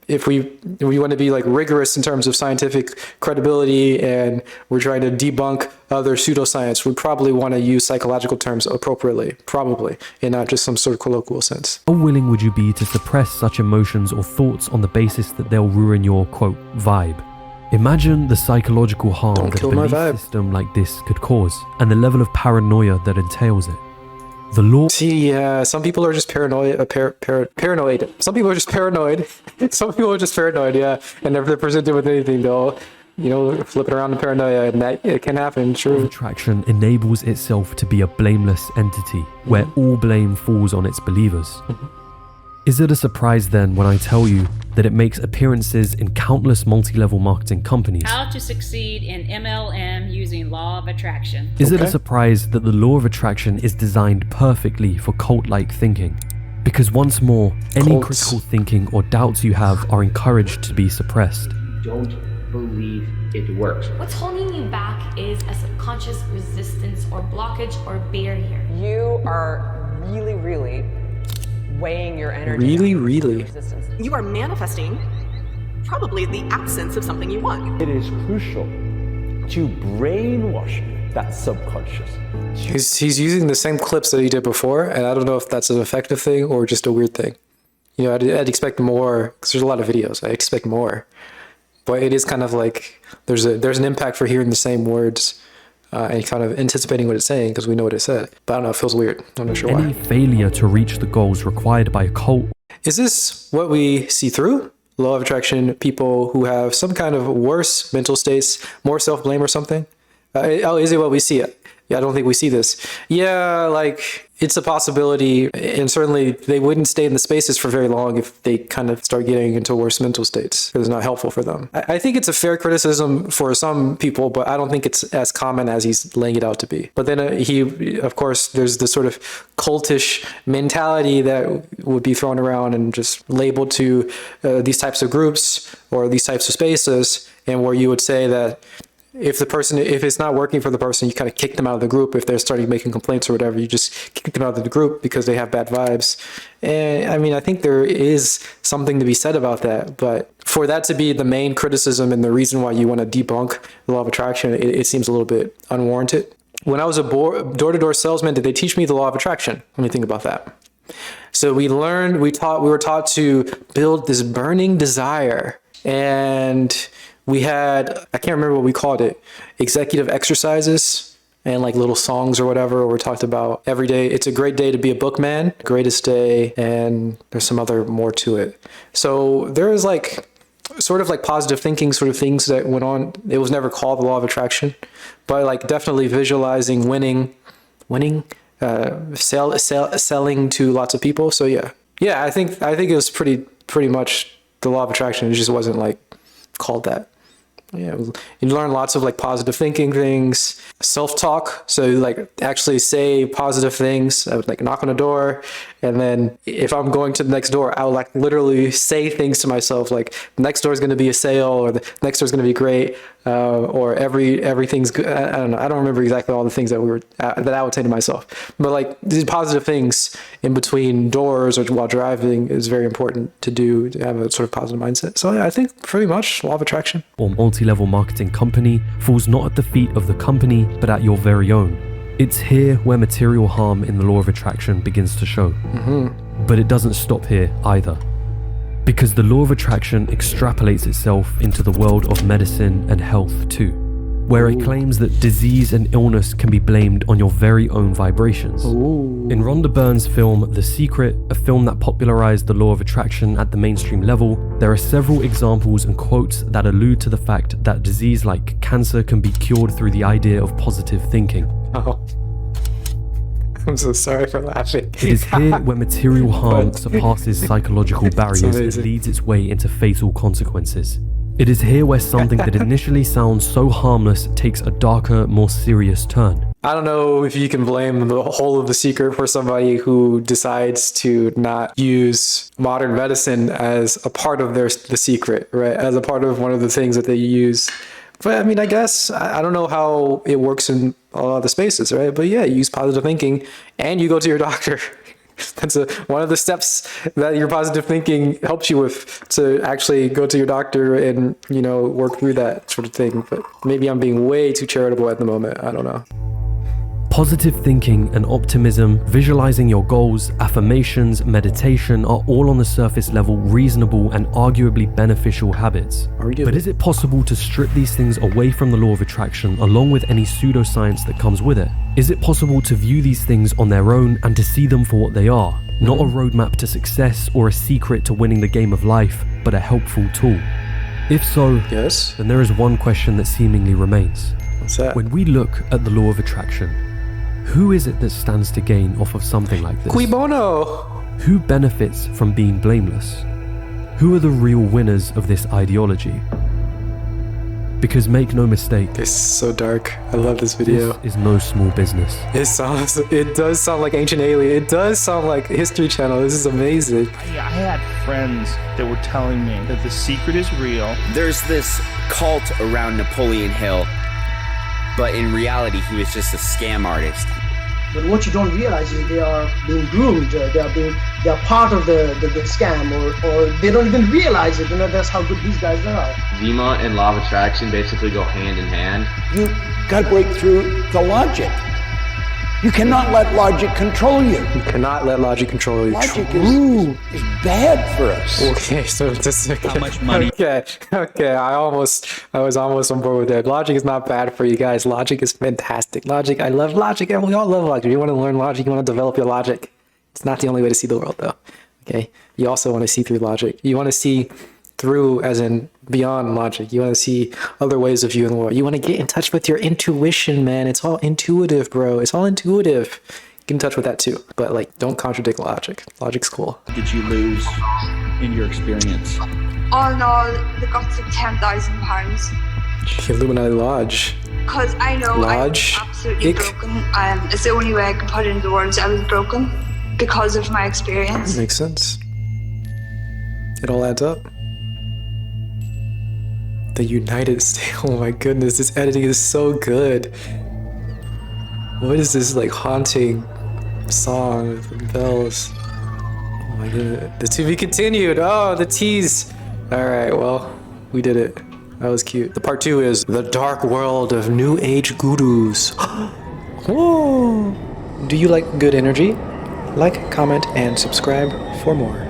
If we want to be like rigorous in terms of scientific credibility and we're trying to debunk other pseudoscience, we probably want to use psychological terms appropriately, probably, and not just some sort of colloquial sense. How willing would you be to suppress such emotions or thoughts on the basis that they'll ruin your, quote, vibe? Imagine the psychological harm that a belief system like this could cause, and the level of paranoia that entails it. The law. See, yeah, some people are just paranoid. Paranoid. Some people are just paranoid. Some people are just paranoid, yeah. And if they're presented with anything, they'll, flip it around to paranoia, and that it can happen. True. Attraction enables itself to be a blameless entity, where all blame falls on its believers. Is it a surprise then when I tell you that it makes appearances in countless multi-level marketing companies? How to succeed in MLM using law of attraction. Is it a surprise that the law of attraction is designed perfectly for cult-like thinking? Because once more, any critical thinking or doubts you have are encouraged to be suppressed. Don't believe it works. What's holding you back is a subconscious resistance or blockage or barrier. You are really weighing your energy. Really? You are manifesting probably the absence of something you want. It is crucial to brainwash that subconscious. He's using the same clips that he did before, and I don't know if that's an effective thing or just a weird thing. I'd expect more, because there's a lot of videos. I expect more. But it is kind of like there's an impact for hearing the same words and kind of anticipating what it's saying because we know what it said. But I don't know, it feels weird. I'm not sure why. Any failure to reach the goals required by a cult. Is this what we see through? Law of attraction, people who have some kind of worse mental states, more self-blame or something? Is it what we see? Yeah, I don't think we see this. Yeah, like it's a possibility, and certainly they wouldn't stay in the spaces for very long if they kind of start getting into worse mental states because it's not helpful for them. I think it's a fair criticism for some people, but I don't think it's as common as he's laying it out to be. But then of course, there's this sort of cultish mentality that would be thrown around and just labeled to these types of groups or these types of spaces, and where you would say that if it's not working for the person, you kind of kick them out of the group. If they're starting making complaints or whatever, you just kick them out of the group because they have bad vibes. And I mean, I think there is something to be said about that. But for that to be the main criticism and the reason why you want to debunk the law of attraction, it seems a little bit unwarranted. When I was a door-to-door salesman, did they teach me the law of attraction? Let me think about that. So we were taught to build this burning desire, and we had, I can't remember what we called it, executive exercises and like little songs or whatever, where we talked about every day, it's a great day to be a bookman, greatest day, and there's some other more to it. So there is like sort of like positive thinking sort of things that went on. It was never called the law of attraction, but like definitely visualizing winning, selling to lots of people. So yeah, I think it was pretty pretty much the law of attraction. It just wasn't like called that. Yeah, you learn lots of like positive thinking things, self-talk. So like actually say positive things. I would like knock on a door, and then if I'm going to the next door, I would like literally say things to myself like next door is going to be a sale, or the next door is going to be great, or everything's good. I don't know. I don't remember exactly all the things that I would say to myself, but like these positive things in between doors or while driving is very important to do, to have a sort of positive mindset. So yeah, I think pretty much law of attraction. Or multi-level marketing company falls not at the feet of the company, but at your very own. It's here where material harm in the law of attraction begins to show. But it doesn't stop here either. Because the law of attraction extrapolates itself into the world of medicine and health too, where it claims that disease and illness can be blamed on your very own vibrations. In Rhonda Byrne's film The Secret, a film that popularized the law of attraction at the mainstream level, there are several examples and quotes that allude to the fact that disease like cancer can be cured through the idea of positive thinking. Oh. I'm so sorry for laughing. It is here where material harm surpasses psychological barriers and leads its way into fatal consequences. It is here where something that initially sounds so harmless takes a darker, more serious turn. I don't know if you can blame the whole of The Secret for somebody who decides to not use modern medicine as a part of The Secret, right? As a part of one of the things that they use. But I mean, I guess, I don't know how it works in all other spaces, right? But yeah, you use positive thinking and you go to your doctor. That's one of the steps that your positive thinking helps you with, to actually go to your doctor and, you know, work through that sort of thing. But maybe I'm being way too charitable at the moment. I don't know. Positive thinking and optimism, visualizing your goals, affirmations, meditation are all on the surface level reasonable and arguably beneficial habits. But is it possible to strip these things away from the law of attraction along with any pseudoscience that comes with it? Is it possible to view these things on their own and to see them for what they are? Not a roadmap to success or a secret to winning the game of life, but a helpful tool. If so, yes, then there is one question that seemingly remains. What's that? When we look at the law of attraction, who is it that stands to gain off of something like this? Cui bono? Who benefits from being blameless? Who are the real winners of this ideology? Because make no mistake, this is so dark. I love this video. This is no small business. It does sound like Ancient Alien. It does sound like History Channel. This is amazing. I had friends that were telling me that The Secret is real. There's this cult around Napoleon Hill, but in reality, he was just a scam artist. But what you don't realize is they are being groomed. They are part of the scam, or they don't even realize it. You know, that's how good these guys are. Vima and law of attraction basically go hand in hand. You gotta break through the logic. You cannot let logic control you. You cannot let logic control you. Logic is bad for us. Okay, so just how much money? Okay. I was almost on board with that. Logic is not bad for you guys. Logic is fantastic. Logic, I love logic, and we all love logic. You want to learn logic, you want to develop your logic. It's not the only way to see the world, though. Okay, you also want to see through logic. You want to see through, as in beyond logic. You want to see other ways of viewing the world. You want to get in touch with your intuition, man. It's all intuitive, bro. It's all intuitive. Get in touch with that too. But like, don't contradict logic. Logic's cool. Did you lose in your experience? All in all, the guts of £10,000. Illuminati Lodge. Because I know I was absolutely broken. It's the only way I can put it into words. I was broken because of my experience. That makes sense. It all adds up. The United States. Oh my goodness, this editing is so good. What is this like haunting song with bells? Oh my goodness. The to be continued. Oh, the tease. All right, well, we did it. That was cute. The part 2 is the dark world of new age gurus. Oh. Do you like good energy? Like, comment, and subscribe for more.